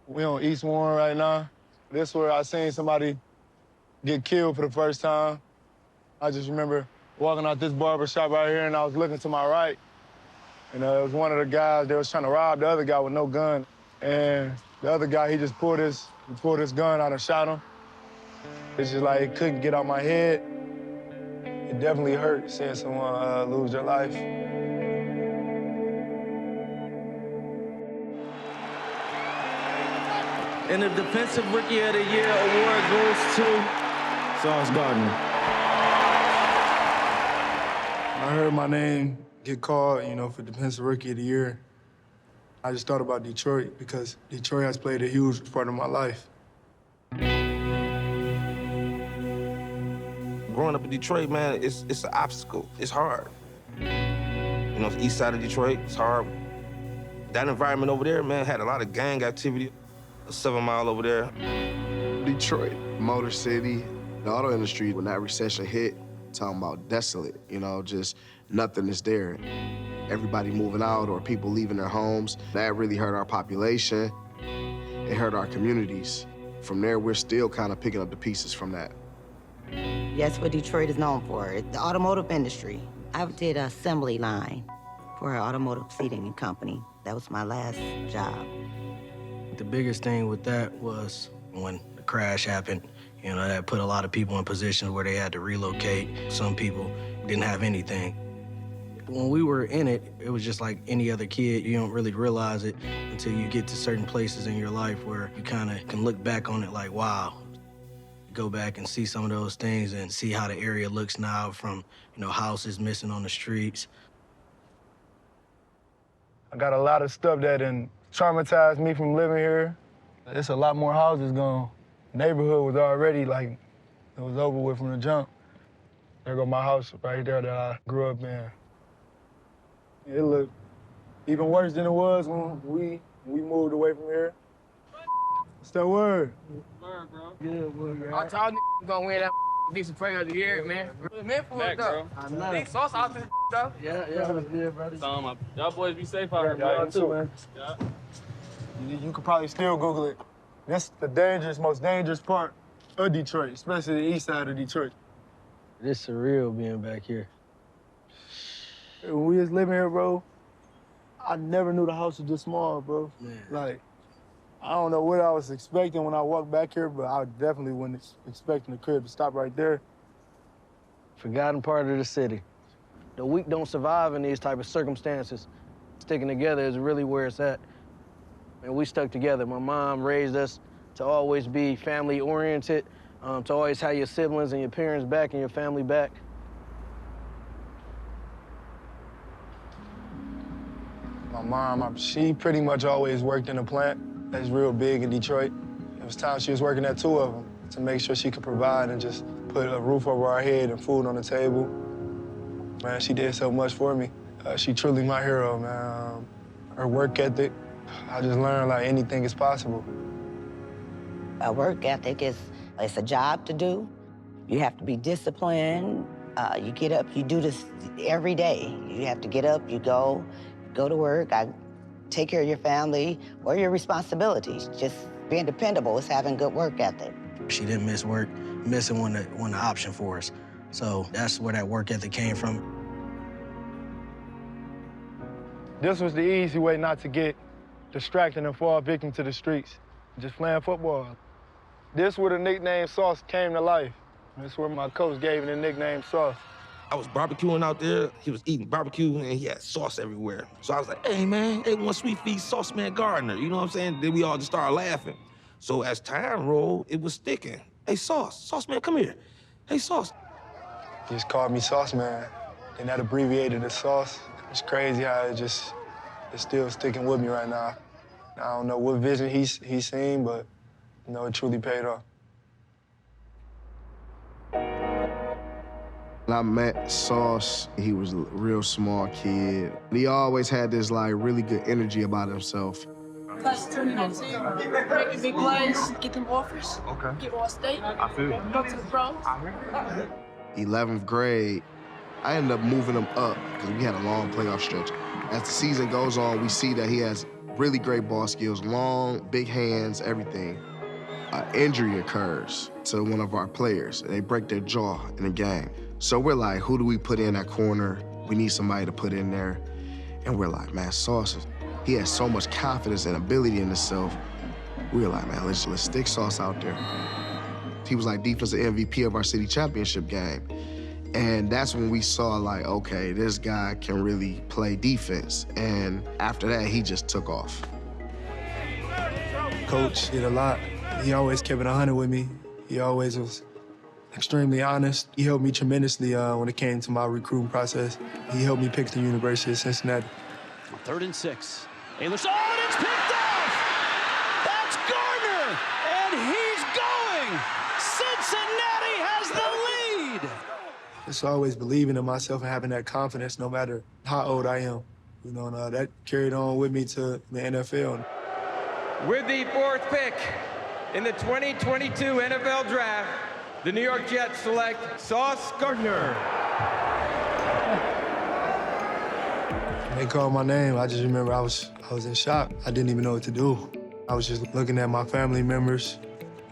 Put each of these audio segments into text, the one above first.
We on East Warren right now. This is where I seen somebody get killed for the first time. I just remember walking out this barber shop right here, and I was looking to my right, and it was one of the guys that was trying to rob the other guy with no gun. And the other guy, he just pulled his gun out and shot him. It's just like it couldn't get out my head. It definitely hurt seeing someone lose their life. And the Defensive Rookie of the Year award goes to Sauce Gardner. I heard my name get called, for Defensive Rookie of the Year. I just thought about Detroit because Detroit has played a huge part of my life. Growing up in Detroit, man, it's an obstacle. It's hard. It's east side of Detroit, it's hard. That environment over there, man, had a lot of gang activity. 7 Mile over there. Detroit, Motor City, the auto industry, when that recession hit, talking about desolate, just nothing is there. Everybody moving out or people leaving their homes. That really hurt our population. It hurt our communities. From there, we're still kind of picking up the pieces from that. That's what Detroit is known for, the automotive industry. I did an assembly line for an automotive seating company. That was my last job. The biggest thing with that was when the crash happened, that put a lot of people in positions where they had to relocate. Some people didn't have anything. When we were in it, it was just like any other kid. You don't really realize it until you get to certain places in your life where you kind of can look back on it like, wow. Go back and see some of those things and see how the area looks now from, houses missing on the streets. I got a lot of stuff that traumatized me from living here. There's a lot more houses gone. Neighborhood was already it was over with from the jump. There go my house right there that I grew up in. It looked even worse than it was when we moved away from here. What's that word? Word, bro. Good word. I told niggas gonna win that decent player of the year, man. Man, for it, though. I know. Big Sauce out this though. Yeah, that's good, brother. Y'all boys be safe out here, Y'all bro. too, man. Yeah. You could probably still Google it. That's the most dangerous part of Detroit, especially the east side of Detroit. It's surreal being back here. When we was living here, bro, I never knew the house was this small, bro. Man. I don't know what I was expecting when I walked back here, but I definitely wasn't expecting the crib to stop right there. Forgotten part of the city. The weak don't survive in these type of circumstances. Sticking together is really where it's at. And we stuck together. My mom raised us to always be family-oriented, to always have your siblings and your parents back and your family back. My mom, she pretty much always worked in a plant that's real big in Detroit. It was times she was working at 2 of them to make sure she could provide and just put a roof over our head and food on the table. Man, she did so much for me. She truly my hero, man. Her work ethic, I just learned anything is possible. A work ethic it's a job to do. You have to be disciplined. You get up, you do this every day. You have to get up, you go to work, take care of your family or your responsibilities. Just being dependable is having good work ethic. She didn't miss work. Missing wasn't an option for us. So that's where that work ethic came from. This was the easy way not to get distracted and fall victim to the streets. Just playing football. This where the nickname Sauce came to life. This where my coach gave me the nickname Sauce. I was barbecuing out there. He was eating barbecue, and he had sauce everywhere. So I was like, hey, man, they want sweet feed Sauce Man Gardner. You know what I'm saying? Then we all just started laughing. So as time rolled, it was sticking. Hey, Sauce Man, come here. Hey, Sauce. He just called me Sauce Man, and that abbreviated to Sauce. It's crazy how it's still sticking with me right now. I don't know what vision he's seen, but it truly paid off. When I met Sauce, he was a real small kid. He always had this really good energy about himself. Class of 2019, making big plays, get them offers, get all state, I feel you. go to the pros. 11th grade, I ended up moving him up because we had a long playoff stretch. As the season goes on, we see that he has really great ball skills, long, big hands, everything. An injury occurs to one of our players. They break their jaw in the game. So we're like, who do we put in that corner? We need somebody to put in there. And we're like, man, Sauce, he has so much confidence and ability in himself. We were like, man, let's stick Sauce out there. He was like defensive MVP of our city championship game. And that's when we saw like, okay, this guy can really play defense. And after that, he just took off. Coach did a lot. He always kept it 100 with me. He always was extremely honest. He helped me tremendously when it came to my recruiting process. He helped me pick the University of Cincinnati. 3rd and 6. Ayler's, oh, and it's picked off! That's Gardner, and he's going! Cincinnati has the lead! Just always believing in myself and having that confidence no matter how old I am. You know, and that carried on with me to the NFL. With the 4th pick in the 2022 NFL Draft, the New York Jets select Sauce Gardner. They called my name. I just remember I was in shock. I didn't even know what to do. I was just looking at my family members,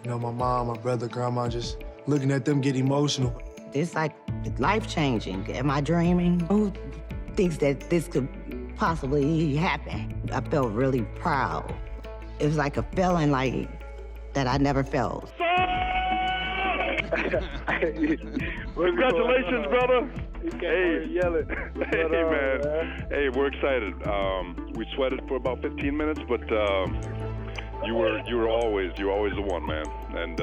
you know, my mom, my brother, grandma, just looking at them get emotional. It's like life-changing. Am I dreaming? Who thinks that this could possibly happen? I felt really proud. It was like a feeling like that I never felt. Congratulations, brother. Hey, yelling. Hey, man. Hey, we're excited. We sweated for about 15 minutes, but you were always the one, man. And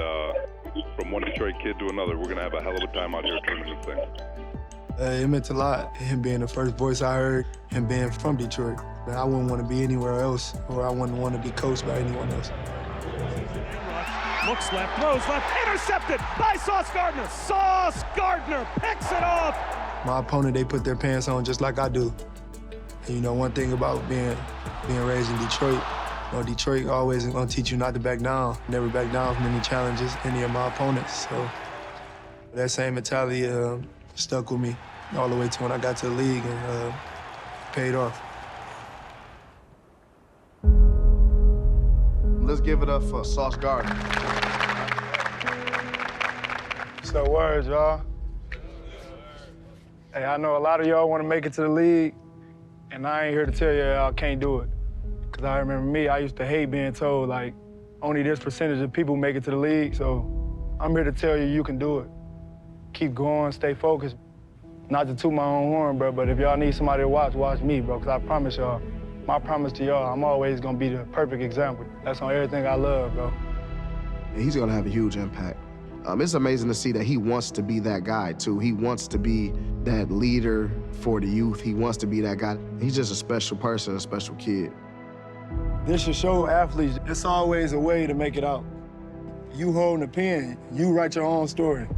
from one Detroit kid to another, we're gonna have a hell of a time out here turning this thing. It meant a lot. Him being the first voice I heard, him being from Detroit. I wouldn't want to be anywhere else, or I wouldn't want to be coached by anyone else. Looks left, throws left, intercepted by Sauce Gardner. Sauce Gardner picks it off. My opponent, they put their pants on just like I do. And you know, one thing about being raised in Detroit, you know, Detroit always gonna teach you not to back down. Never back down from any challenges, any of my opponents. So that same mentality stuck with me all the way to when I got to the league and paid off. Let's give it up for Sauce Gardner. So words, y'all. Hey, I know a lot of y'all want to make it to the league, and I ain't here to tell y'all can't do it. Because I remember me, I used to hate being told, like, only this percentage of people make it to the league, so I'm here to tell you can do it. Keep going, stay focused. Not to toot my own horn, bro, but if y'all need somebody to watch me, bro, because I promise y'all, my promise to y'all, I'm always gonna be the perfect example. That's on everything I love, bro. He's gonna have a huge impact. It's amazing to see that he wants to be that guy, too. He wants to be that leader for the youth. He wants to be that guy. He's just a special person, a special kid. This should show athletes, it's always a way to make it out. You holding the pen, you write your own story.